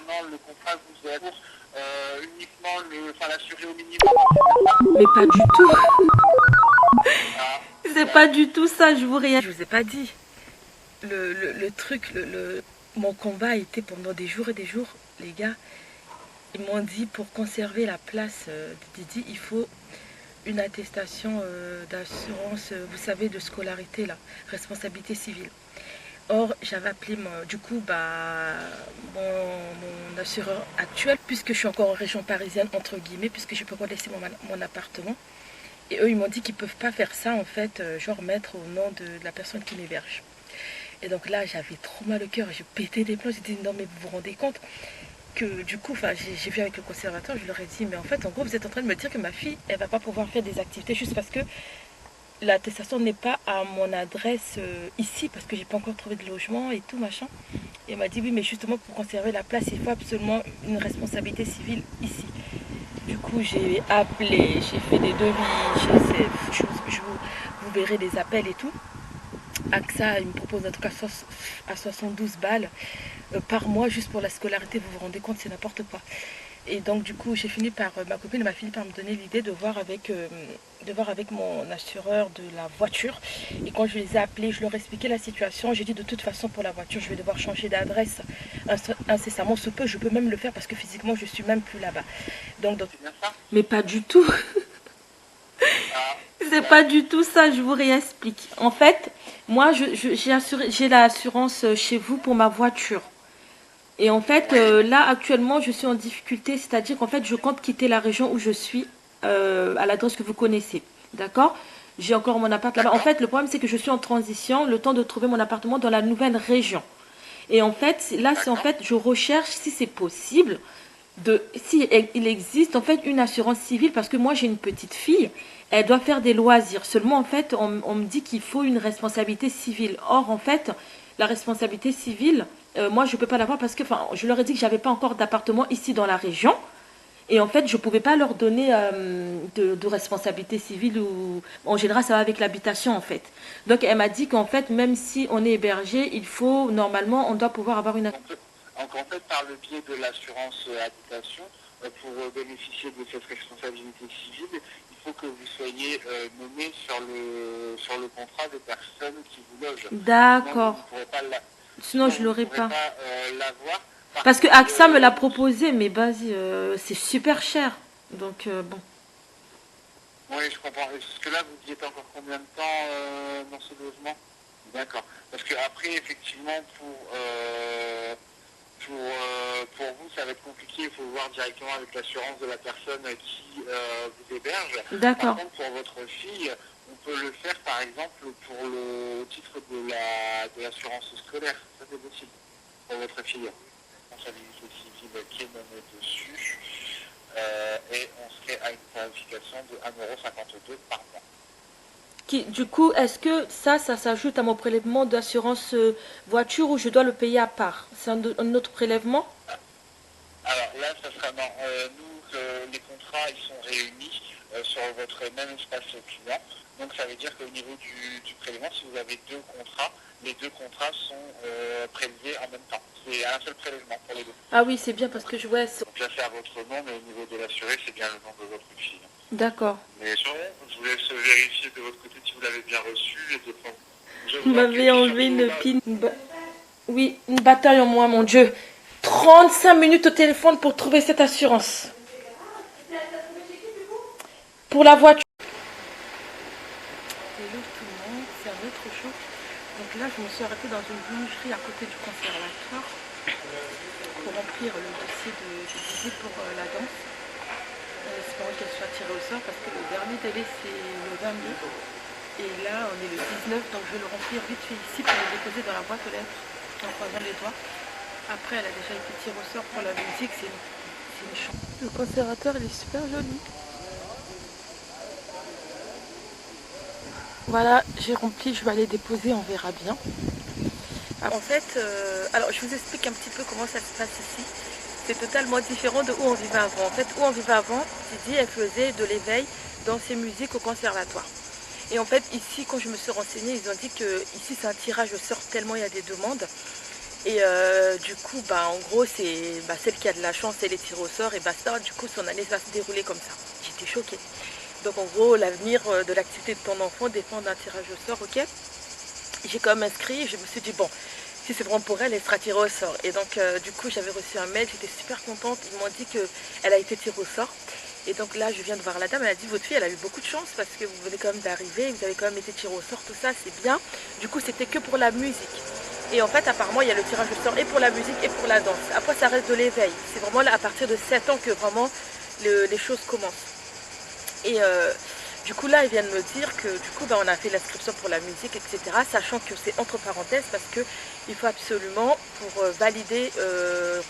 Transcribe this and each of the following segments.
concernant le contrat que vous avez uniquement l'assuré au minimum. Mais pas du tout. Ah, C'est pas du tout ça, je vous rien. Je vous ai pas dit. Le truc, mon combat a été pendant des jours et des jours, les gars. Ils m'ont dit pour conserver la place de Didi, il faut une attestation d'assurance, vous savez, de scolarité, là, responsabilité civile. Or, j'avais appelé mon assureur actuel, puisque je suis encore en région parisienne, entre guillemets, puisque je peux pas laisser mon appartement. Et eux, ils m'ont dit qu'ils peuvent pas faire ça, en fait, genre mettre au nom de la personne qui m'héberge. Et donc là, j'avais trop mal au cœur, j'ai pété des plombs, j'ai dit non mais vous vous rendez compte que du coup, j'ai vu avec le conservateur, je leur ai dit mais en fait, en gros, vous êtes en train de me dire que ma fille, elle va pas pouvoir faire des activités juste parce que l'attestation n'est pas à mon adresse ici, parce que j'ai pas encore trouvé de logement et tout machin. Et elle m'a dit oui, mais justement pour conserver la place, il faut absolument une responsabilité civile ici. Du coup, j'ai appelé, j'ai fait des devis, vous verrez des appels et tout. AXA, il me propose un truc à 72 balles par mois juste pour la scolarité. Vous vous rendez compte, c'est n'importe quoi. Et donc du coup, j'ai fini par, ma copine m'a fini par me donner l'idée de voir avec mon assureur de la voiture. Et quand je les ai appelés, je leur ai expliqué la situation. J'ai dit de toute façon pour la voiture, je vais devoir changer d'adresse incessamment sous peu. Je peux même le faire parce que physiquement, je suis même plus là-bas. Donc, c'est bien ça? mais pas du tout. Ah, C'est pas du tout ça, je vous réexplique. En fait, moi, j'ai l'assurance chez vous pour ma voiture. Et en fait, oui, là, actuellement, je suis en difficulté, c'est-à-dire qu'en fait, je compte quitter la région où je suis, à l'adresse que vous connaissez. D'accord? J'ai encore mon appart là-bas. En d'accord. fait, le problème, c'est que je suis en transition, le temps de trouver mon appartement dans la nouvelle région. Et en fait, là, c'est en D'accord. fait, je recherche si c'est possible si il existe en fait une assurance civile parce que moi j'ai une petite fille, elle doit faire des loisirs. Seulement en fait, on me dit qu'il faut une responsabilité civile. Or en fait, la responsabilité civile, moi je peux pas l'avoir parce que, enfin, je leur ai dit que j'avais pas encore d'appartement ici dans la région. Et en fait, je ne pouvais pas leur donner de responsabilité civile ou en général, ça va avec l'habitation en fait. Donc, elle m'a dit qu'en fait, même si on est hébergé, il faut normalement, on doit pouvoir avoir une. Donc, donc, en fait, par le biais de l'assurance habitation, pour bénéficier de cette responsabilité civile, il faut que vous soyez nommé sur le contrat des personnes qui vous logent. Sinon, vous D'accord. ne pourrez pas la, Sinon, sinon, je vous ne l'aurais pourrez pas. pas l'avoir. Par Parce que contre, AXA me l'a proposé, mais vas-y, c'est super cher. Donc, bon. oui, je comprends. Parce que là, vous y êtes encore combien de temps dans ce logement? D'accord. Parce que après, effectivement, pour vous, ça va être compliqué. Il faut voir directement avec l'assurance de la personne qui vous héberge. Par D'accord. contre, pour votre fille, on peut le faire, par exemple, pour le titre de l'assurance scolaire. Ça, c'est possible pour votre fille. Responsabilité civile qui est nommée dessus. Et on serait à une tarification de 1,52 € par mois. Du coup, est-ce que ça s'ajoute à mon prélèvement d'assurance voiture ou je dois le payer à part? C'est un autre prélèvement? Alors là, ça sera non. Nous, les contrats, ils sont réunis sur votre même espace client. Donc ça veut dire qu'au niveau du prélèvement, si vous avez deux contrats, les deux contrats sont prélevés en même temps. C'est un seul prélèvement pour les deux. Ah oui, c'est bien parce que je vois. Donc là, c'est à votre nom, mais au niveau de l'assuré, c'est bien le nom de votre fille. D'accord. Mais je vous laisse vérifier de votre côté si vous l'avez bien reçu et de prendre. Je Vous vois m'avez que enlevé surtout une là, pine. Oui, une bataille en moi, mon Dieu. 35 minutes au téléphone pour trouver cette assurance. Pour la voiture. Hello tout le monde, c'est un autre jour. Donc là, je me suis arrêtée dans une boulangerie à côté du conservatoire pour remplir le dossier de visite pour la danse. En espérant qu'elle soit tirée au sort parce que le dernier délai c'est le 22. Et là, on est le 19, donc je vais le remplir vite fait ici pour le déposer dans la boîte aux lettres en croisant les doigts. Après, elle a déjà été tirée au sort pour la musique, c'est une chance. Le conservateur, il est super joli. Voilà, j'ai rempli, je vais aller déposer, on verra bien. En fait, alors je vous explique un petit peu comment ça se passe ici. C'est totalement différent de où on vivait avant. En fait, où on vivait avant, Didi, elle faisait de l'éveil dans ses musiques au conservatoire. Et en fait, ici, quand je me suis renseignée, ils ont dit que ici c'est un tirage au sort tellement il y a des demandes. Et du coup, en gros, c'est celle qui a de la chance, elle est tirée au sort et basta. Du coup, son année va se dérouler comme ça. J'étais choquée. Donc en gros, l'avenir de l'activité de ton enfant dépend d'un tirage au sort, ok. J'ai quand même inscrit, je me suis dit, bon, si c'est bon pour elle, elle sera tirée au sort. Et donc du coup, j'avais reçu un mail, j'étais super contente. Ils m'ont dit qu'elle a été tirée au sort. Et donc là, je viens de voir la dame, elle a dit, votre fille, elle a eu beaucoup de chance parce que vous venez quand même d'arriver, vous avez quand même été tirée au sort, tout ça, c'est bien. Du coup, c'était que pour la musique. Et en fait, apparemment, il y a le tirage au sort et pour la musique et pour la danse. Après, ça reste de l'éveil. C'est vraiment là, à partir de 7 ans que vraiment les choses commencent. Et du coup, là, ils viennent me dire que du coup, on a fait l'inscription pour la musique, etc. Sachant que c'est entre parenthèses parce qu'il faut absolument, pour valider,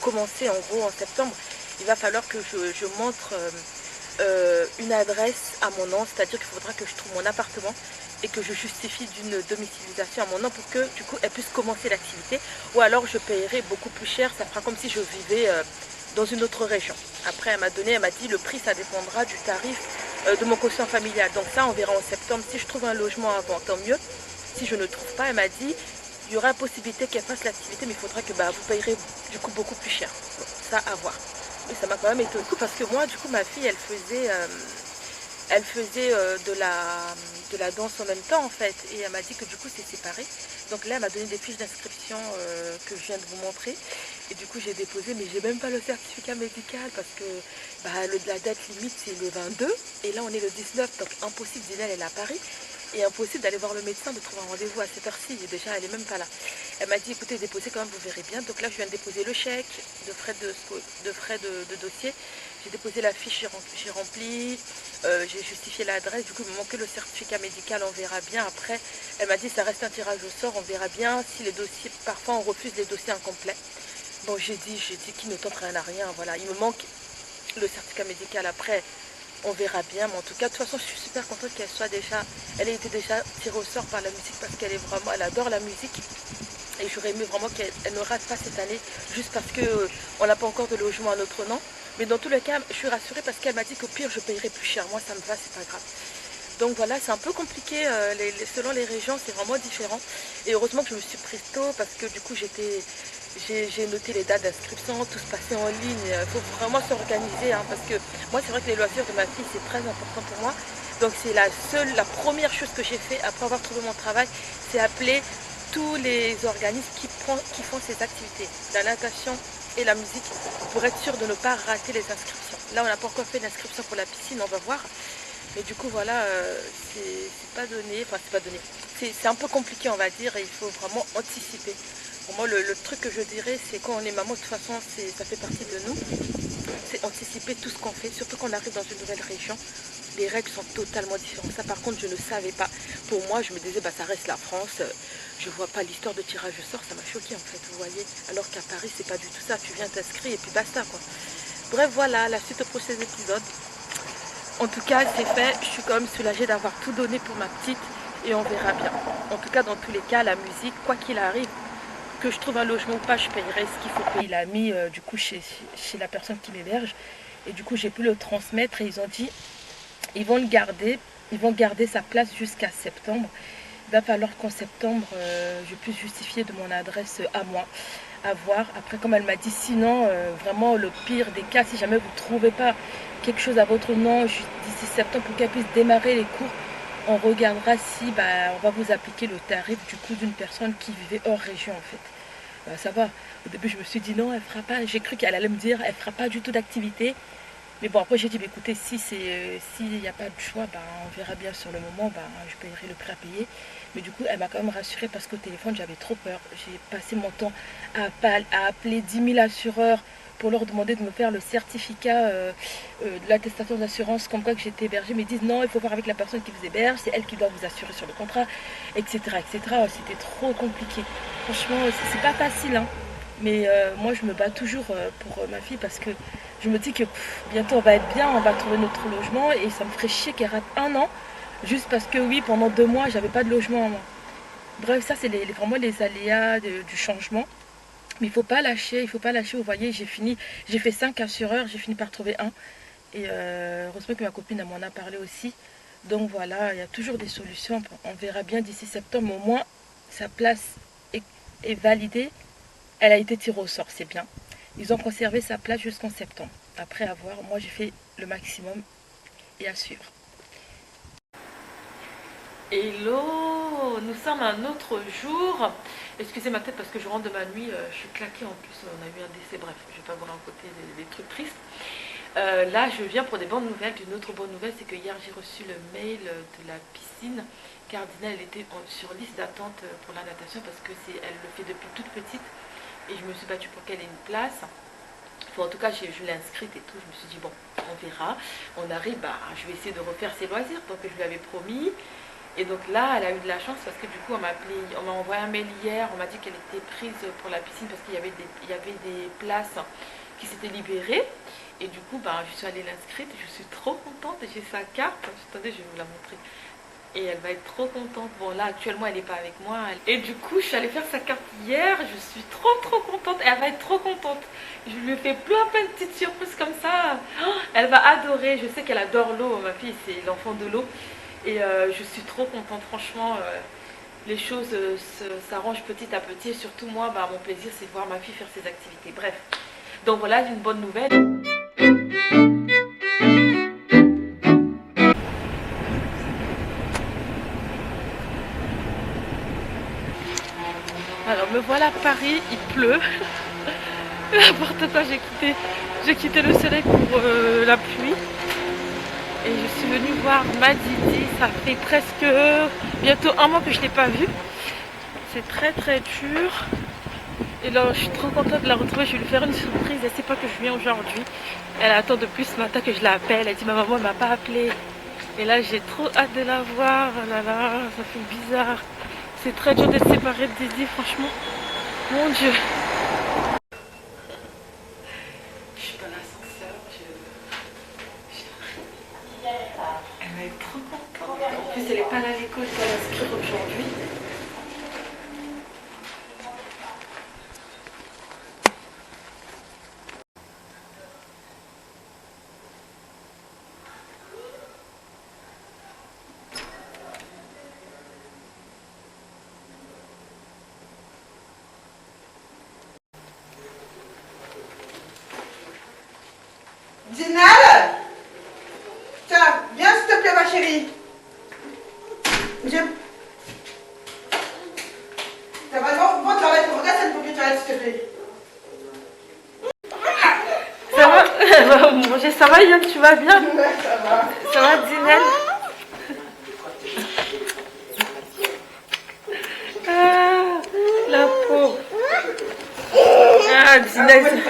commencer en gros en septembre, il va falloir que je montre une adresse à mon nom. C'est-à-dire qu'il faudra que je trouve mon appartement et que je justifie d'une domiciliation à mon nom pour que du coup elle puisse commencer l'activité. Ou alors je paierai beaucoup plus cher, ça fera comme si je vivais dans une autre région. Après elle m'a dit le prix ça dépendra du tarif de mon quotient familial. Donc ça on verra en septembre. Si je trouve un logement avant, tant mieux. Si je ne trouve pas, elle m'a dit il y aura possibilité qu'elle fasse l'activité, mais il faudra que vous payerez du coup beaucoup plus cher. Bon, ça à voir. Et ça m'a quand même étonnée parce que moi du coup ma fille elle faisait de la danse en même temps en fait, et elle m'a dit que du coup c'est séparé. Donc là elle m'a donné des fiches d'inscription que je viens de vous montrer, et du coup j'ai déposé, mais j'ai même pas le certificat médical parce que la date limite c'est le 22 et là on est le 19, donc impossible d'y aller, elle est à Paris, et impossible d'aller voir le médecin, de trouver un rendez-vous à cette heure-ci, et déjà elle est même pas là. Elle m'a dit écoutez déposez quand même, vous verrez bien. Donc là je viens de déposer le chèque de frais de dossier, j'ai déposé la fiche, j'ai rempli, j'ai justifié l'adresse. Du coup il me manquait le certificat médical, on verra bien après. Elle m'a dit ça reste un tirage au sort, on verra bien si les dossiers, parfois on refuse les dossiers incomplets. Bon j'ai dit qui ne tente rien à rien, voilà, il me manque le certificat médical après. On verra bien, mais en tout cas, de toute façon, je suis super contente qu'elle soit déjà, elle ait été déjà tirée au sort par la musique parce qu'elle est vraiment, elle adore la musique. Et j'aurais aimé vraiment qu'elle ne rate pas cette année juste parce que on n'a pas encore de logement à notre nom. Mais dans tous les cas, je suis rassurée parce qu'elle m'a dit qu'au pire, je payerai plus cher. Moi, ça me va, c'est pas grave. Donc voilà, c'est un peu compliqué, selon les régions, c'est vraiment différent. Et heureusement que je me suis prise tôt parce que du coup, j'ai noté les dates d'inscription, tout se passait en ligne. Il faut vraiment s'organiser hein, parce que moi, c'est vrai que les loisirs de ma fille, c'est très important pour moi. Donc c'est la première chose que j'ai fait après avoir trouvé mon travail, c'est appeler tous les organismes qui font ces activités, la natation et la musique, pour être sûr de ne pas rater les inscriptions. Là, on n'a pas encore fait l'inscription pour la piscine, on va voir. Mais du coup, voilà, c'est pas donné, enfin c'est pas donné. C'est un peu compliqué, on va dire, et il faut vraiment anticiper. Pour moi, le truc que je dirais, c'est quand on est maman, de toute façon, ça fait partie de nous. C'est anticiper tout ce qu'on fait, surtout quand on arrive dans une nouvelle région. Les règles sont totalement différentes. Ça, par contre, je ne savais pas. Pour moi, je me disais, ça reste la France. Je vois pas l'histoire de tirage au sort. Ça m'a choqué en fait, vous voyez. Alors qu'à Paris, c'est pas du tout ça. Tu viens t'inscrire et puis basta, quoi. Bref, voilà, la suite au prochain épisode. En tout cas, c'est fait. Je suis quand même soulagée d'avoir tout donné pour ma petite et on verra bien. En tout cas, dans tous les cas, la musique, quoi qu'il arrive, que je trouve un logement ou pas, je payerai ce qu'il faut payer. Il a mis du coup chez la personne qui m'héberge et du coup j'ai pu le transmettre et ils ont dit ils vont le garder, ils vont garder sa place jusqu'à septembre. Il va falloir qu'en septembre je puisse justifier de mon adresse à moi, à voir. Après comme elle m'a dit sinon vraiment le pire des cas, si jamais vous ne trouvez pas quelque chose à votre nom d'ici septembre pour qu'elle puisse démarrer les cours, on regardera si on va vous appliquer le tarif du coup d'une personne qui vivait hors région en fait. Ça va. Au début je me suis dit non elle fera pas, j'ai cru qu'elle allait me dire elle fera pas du tout d'activité. Mais bon après j'ai dit écoutez s'il n'y a pas de choix on verra bien sur le moment, je paierai le prix à payer. Mais du coup elle m'a quand même rassurée parce qu'au téléphone j'avais trop peur. J'ai passé mon temps à appeler 10 000 assureurs pour leur demander de me faire le certificat de l'attestation d'assurance comme quoi que j'étais hébergée, mais ils disent non, il faut voir avec la personne qui vous héberge, c'est elle qui doit vous assurer sur le contrat, etc. etc. C'était trop compliqué. Franchement, c'est pas facile, hein. Mais moi, je me bats toujours pour ma fille parce que je me dis que bientôt on va être bien, on va trouver notre logement et ça me ferait chier qu'elle rate un an juste parce que oui, pendant 2 mois, j'avais pas de logement à moi. Bref, ça, c'est vraiment les aléas du changement. Mais il faut pas lâcher, il faut pas lâcher. Vous voyez, j'ai fait 5 assureurs, j'ai fini par trouver un. Et heureusement que ma copine m'en a parlé aussi. Donc voilà, il y a toujours des solutions. On verra bien d'ici septembre, au moins sa place est validée. Elle a été tirée au sort, c'est bien. Ils ont conservé sa place jusqu'en septembre. Après avoir, moi j'ai fait le maximum et à suivre. Hello, nous sommes un autre jour. Excusez ma tête parce que je rentre de ma nuit, je suis claquée en plus, on a eu un décès, bref, je vais pas vous raconter des trucs tristes. Là, je viens pour des bonnes nouvelles. Une autre bonne nouvelle, c'est que hier j'ai reçu le mail de la piscine. Car Dina, elle était sur liste d'attente pour la natation parce que elle le fait depuis toute petite. Et je me suis battue pour qu'elle ait une place. Enfin, en tout cas, je l'ai inscrite et tout. Je me suis dit, bon, on verra. On arrive, je vais essayer de refaire ses loisirs, donc je lui avais promis. Et donc là, elle a eu de la chance parce que du coup, on m'a envoyé un mail hier. On m'a dit qu'elle était prise pour la piscine parce qu'il y avait des places qui s'étaient libérées. Et du coup, je suis allée l'inscrire. Je suis trop contente. J'ai sa carte. Attendez, je vais vous la montrer. Et elle va être trop contente. Bon, là, actuellement, elle n'est pas avec moi. Et du coup, je suis allée faire sa carte hier. Je suis trop contente. Et elle va être trop contente. Je lui ai fait plein de petites surprises comme ça. Oh, elle va adorer. Je sais qu'elle adore l'eau. Ma fille, c'est l'enfant de l'eau. Et je suis trop contente. Franchement, les choses s'arrangent petit à petit. Et surtout, moi, mon plaisir, c'est de voir ma fille faire ses activités. Bref. Donc voilà, une bonne nouvelle. Alors me voilà à Paris, il pleut. N'importe quoi, j'ai quitté le soleil pour la pluie. Et je suis venue voir ma Didi. Ça fait presque bientôt un mois que je ne l'ai pas vue. C'est très dur. Et là, je suis trop contente de la retrouver. Je vais lui faire une surprise. Elle ne sait pas que je viens aujourd'hui. Elle attend depuis ce matin que je l'appelle. Elle dit ma maman ne m'a pas appelée. Et là, j'ai trop hâte de la voir. Oh là là, ça fait bizarre. C'est très dur d'être séparée de Didi, franchement. Mon Dieu. Je suis dans l'ascenseur. Elle va être trop contente. En plus, elle n'est pas allée à l'école. Je dois l'inscrire aujourd'hui. Zinal, tiens, viens s'il te plaît ma chérie. Ça va, bon, tu vas mettre, regarde cette poupée toilette s'il te plaît. Ça va? Elle va manger. Ça va Yann, tu vas bien? Ouais, ça va. Ça va Zinel? Ah, la pauvre. Ah, Zinel.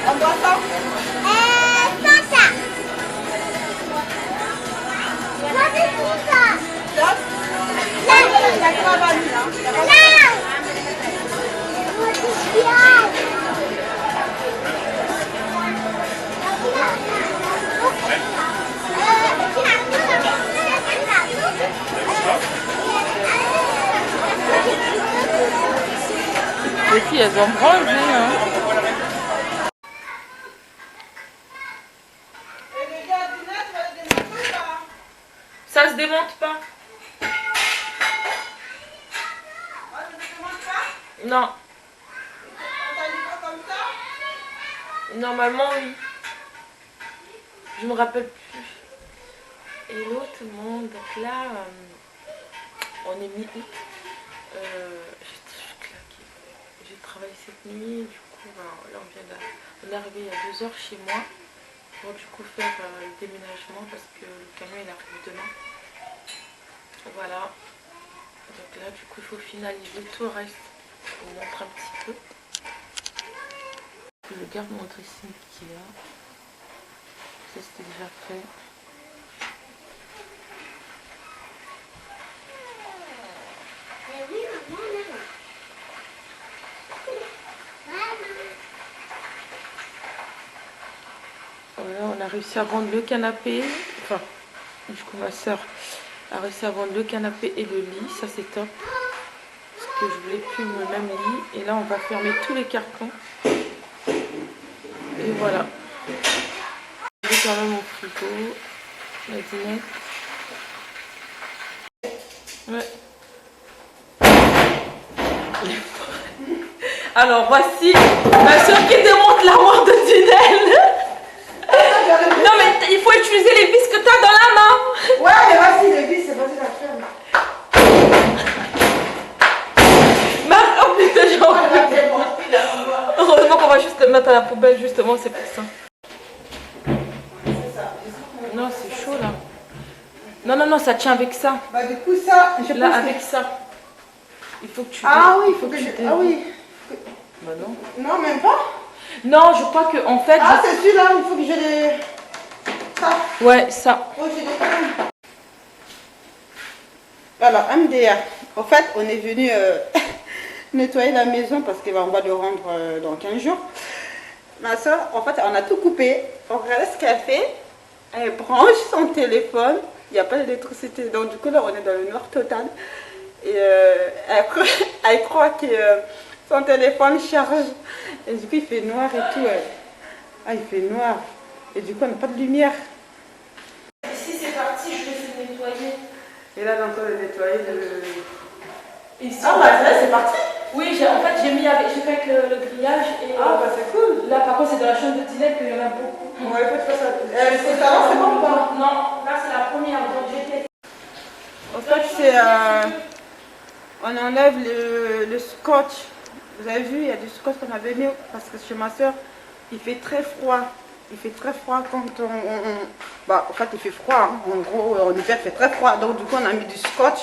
On boit ça? Les filles, elles ont branlé, hein. Ça se démonte pas. Non. Normalement, oui. Je me rappelle plus. Hello tout le monde. Donc là, on est mi-août. Je suis claquée. J'ai travaillé cette nuit. Du coup, là, on est arrivé il y a 2 heures chez moi. Pour du coup faire le déménagement parce que le camion il arrive demain. Voilà. Donc là, du coup, il faut finaliser tout le reste. Je vous montre un petit peu. Je garde mon dressing qui est là. Ça, c'était déjà fait. Voilà, on a réussi à vendre le canapé. Enfin, du coup, ma soeur a réussi à vendre le canapé et le lit. Ça, c'est top. Parce que je voulais plus le même lit. Et là, on va fermer tous les cartons. Et voilà. J'ai quand même mon frigo. La dinette. Ouais. Alors voici ma soeur qui démonte l'armoire de tunnel. Non mais il faut utiliser les vis que tu as dans la main. Ouais, mais vas-y, les vis, c'est vas-y la ferme. Oh putain, j'ai envie. Heureusement qu'on va juste le mettre à la poubelle, justement, c'est pour ça. Non, c'est chaud là. Non, non, non, ça tient avec ça. Bah, du coup, ça, je Là, pense avec ça. Il faut que tu. Ah oui, il faut que je. Ah oui. Bah non. Non, même pas. Non, je crois que en fait. Ah, c'est celui-là, il faut que je les. Ça. Ouais, ça. Oh, j'ai des crèmes. Alors, MDR. En fait, on est venu nettoyer la maison parce qu'on va le rendre dans 15 jours. Ma soeur, en fait, on a tout coupé. On regarde ce qu'elle fait. Elle branche son téléphone. Il n'y a pas d'électricité. Donc, du coup, là, on est dans le noir total. Et elle croit que son téléphone charge. Et du coup, il fait noir et tout. Ah, il fait noir. Et du coup, on n'a pas de lumière. Ici, c'est parti, je vais nettoyer. Et là, encore le nettoyer. Ici, Ah, bah, là, c'est parti. Oui, en fait, j'ai fait avec le grillage. Et, Ah, bah, c'est cool. là, par contre, c'est dans la chambre de dîner qu'il y en a beaucoup. Ouais, il faut faire ça. C'est ça, c'est bon ou pas? Non, là, c'est la première. Donc, j'étais. En fait, c'est. On enlève le scotch. Vous avez vu, il y a du scotch qu'on avait mis parce que chez ma soeur, il fait très froid. Il fait très froid quand bah, en fait, il fait froid. Hein. En gros, en hiver, il fait très froid. Donc, du coup, on a mis du scotch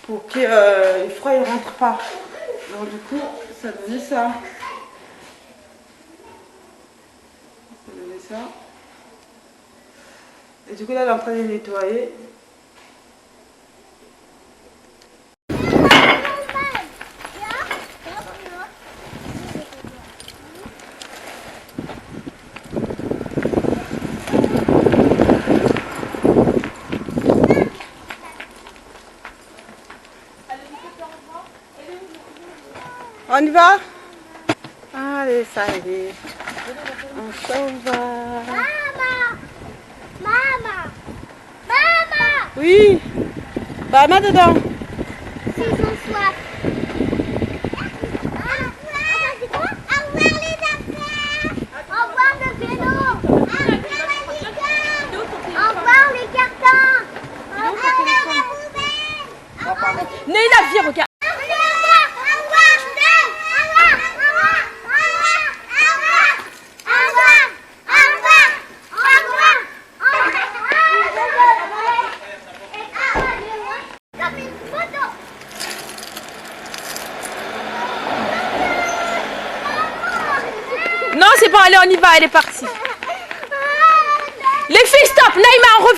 pour que le froid ne rentre pas. Donc, du coup, ça donnait ça. Ça donnait ça. Et du coup, là, elle est en train de nettoyer. On y va? Allez, ça y est. On s'en va. Maman! Maman! Maman! Oui. Bah, mets dedans. S'ils ont soif. C'est quoi? Au revoir les affaires! Au revoir le vélo! Au revoir la licorne! Au revoir les cartons! Au revoir la poubelle! Neila, viens, regarde. Non, c'est bon, allez, on y va, elle est partie. Les filles, stop, Naïma, on revient.